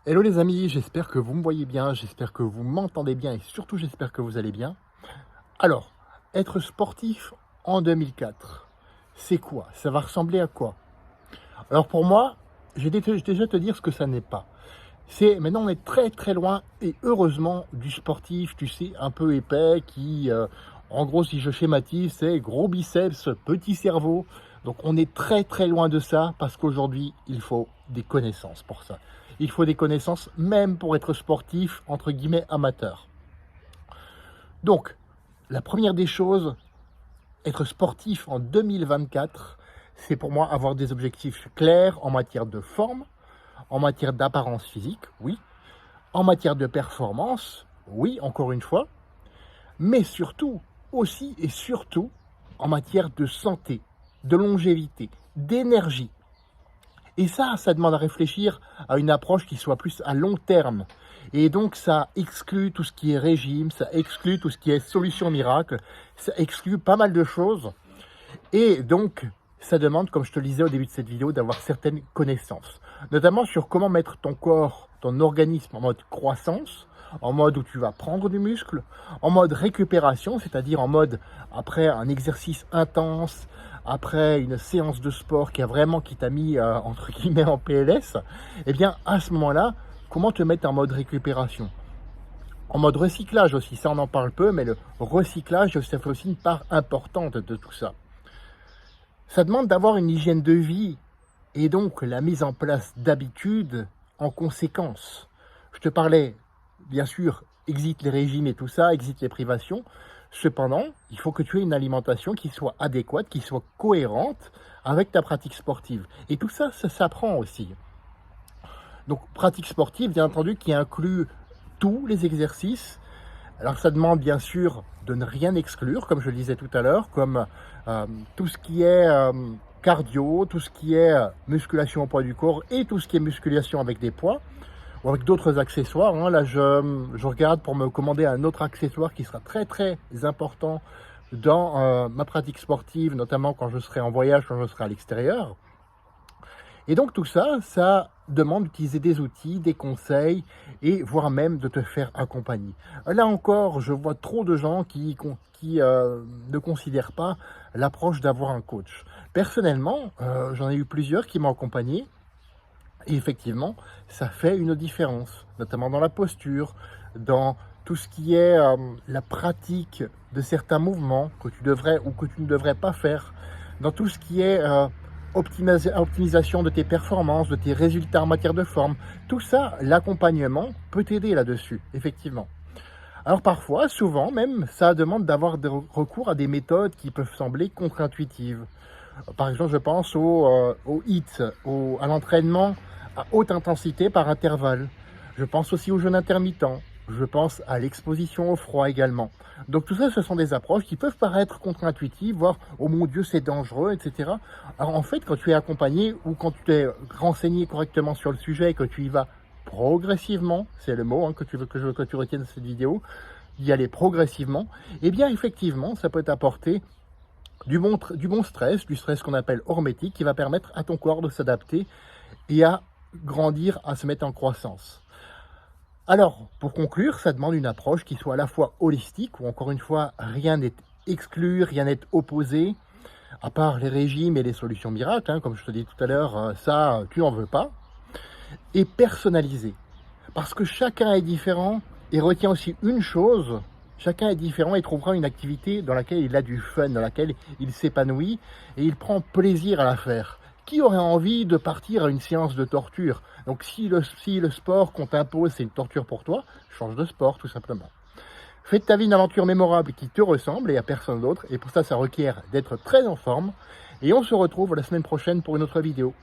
Hello les amis, j'espère que vous me voyez bien, j'espère que vous m'entendez bien et surtout j'espère que vous allez bien. Alors, être sportif en 2004, c'est quoi? Ça va ressembler à quoi? Alors pour moi, déjà te dire ce que ça n'est pas. C'est maintenant on est très très loin et heureusement du sportif, tu sais, un peu épais qui, en gros si je schématise, c'est gros biceps, petit cerveau. Donc on est très très loin de ça parce qu'aujourd'hui il faut des connaissances pour ça. Il faut des connaissances même pour être sportif entre guillemets amateur. Donc la première des choses, être sportif en 2024, c'est pour moi avoir des objectifs clairs en matière de forme, en matière d'apparence physique, oui, en matière de performance, oui, encore une fois, mais surtout, aussi et surtout, en matière de santé, de longévité, d'énergie. Et ça demande à réfléchir à une approche qui soit plus à long terme. Et donc, ça exclut tout ce qui est régime, ça exclut tout ce qui est solution miracle, ça exclut pas mal de choses. Et donc, ça demande, comme je te le disais au début de cette vidéo, d'avoir certaines connaissances. Notamment sur comment mettre ton corps, ton organisme en mode croissance, en mode où tu vas prendre du muscle, en mode récupération, c'est-à-dire en mode après un exercice intense, après une séance de sport qui t'a mis entre guillemets en PLS, eh bien à ce moment-là, comment te mettre en mode récupération? En mode recyclage aussi, ça on en parle peu, mais le recyclage, ça fait aussi une part importante de tout ça. Ça demande d'avoir une hygiène de vie et donc la mise en place d'habitudes en conséquence. Je te parlais, bien sûr, exit les régimes et tout ça, exit les privations. Cependant, il faut que tu aies une alimentation qui soit adéquate, qui soit cohérente avec ta pratique sportive. Et tout ça, ça s'apprend aussi. Donc, pratique sportive, bien entendu, qui inclut tous les exercices. Alors, ça demande bien sûr de ne rien exclure, comme je le disais tout à l'heure, comme tout ce qui est cardio, tout ce qui est musculation au poids du corps et tout ce qui est musculation avec des poids ou avec d'autres accessoires. Hein. Là, je regarde pour me commander un autre accessoire qui sera très très important dans ma pratique sportive, notamment quand je serai en voyage, quand je serai à l'extérieur. Et donc tout ça, ça demande d'utiliser des outils, des conseils et voire même de te faire accompagner. Là encore, je vois trop de gens qui ne considèrent pas l'approche d'avoir un coach. Personnellement, j'en ai eu plusieurs qui m'ont accompagné et effectivement, ça fait une différence, notamment dans la posture, dans tout ce qui est la pratique de certains mouvements que tu devrais ou que tu ne devrais pas faire, dans tout ce qui est optimisation de tes performances, de tes résultats en matière de forme. Tout ça, l'accompagnement peut t'aider là-dessus, effectivement. Alors parfois, souvent même, ça demande d'avoir recours à des méthodes qui peuvent sembler contre-intuitives. Par exemple, je pense au HIIT, à l'entraînement à haute intensité par intervalle. Je pense aussi au jeûne intermittent. Je pense à l'exposition au froid également. Donc tout ça, ce sont des approches qui peuvent paraître contre-intuitives, voire « oh mon Dieu, c'est dangereux », etc. Alors en fait, quand tu es accompagné ou quand tu t'es renseigné correctement sur le sujet et que tu y vas progressivement, c'est le mot que tu veux que tu retiennes de cette vidéo, y aller progressivement, eh bien effectivement, ça peut t'apporter du bon stress, du stress qu'on appelle hormétique, qui va permettre à ton corps de s'adapter et à grandir, à se mettre en croissance. Alors, pour conclure, ça demande une approche qui soit à la fois holistique, où encore une fois, rien n'est exclu, rien n'est opposé, à part les régimes et les solutions miracles, comme je te dis tout à l'heure, ça, tu n'en veux pas, et personnalisé. Parce que chacun est différent, et retiens aussi une chose, chacun est différent et trouvera une activité dans laquelle il a du fun, dans laquelle il s'épanouit, et il prend plaisir à la faire. Qui aurait envie de partir à une séance de torture? Donc si le sport qu'on t'impose, c'est une torture pour toi, change de sport tout simplement. Fais de ta vie une aventure mémorable qui te ressemble et à personne d'autre. Et pour ça, ça requiert d'être très en forme. Et on se retrouve la semaine prochaine pour une autre vidéo.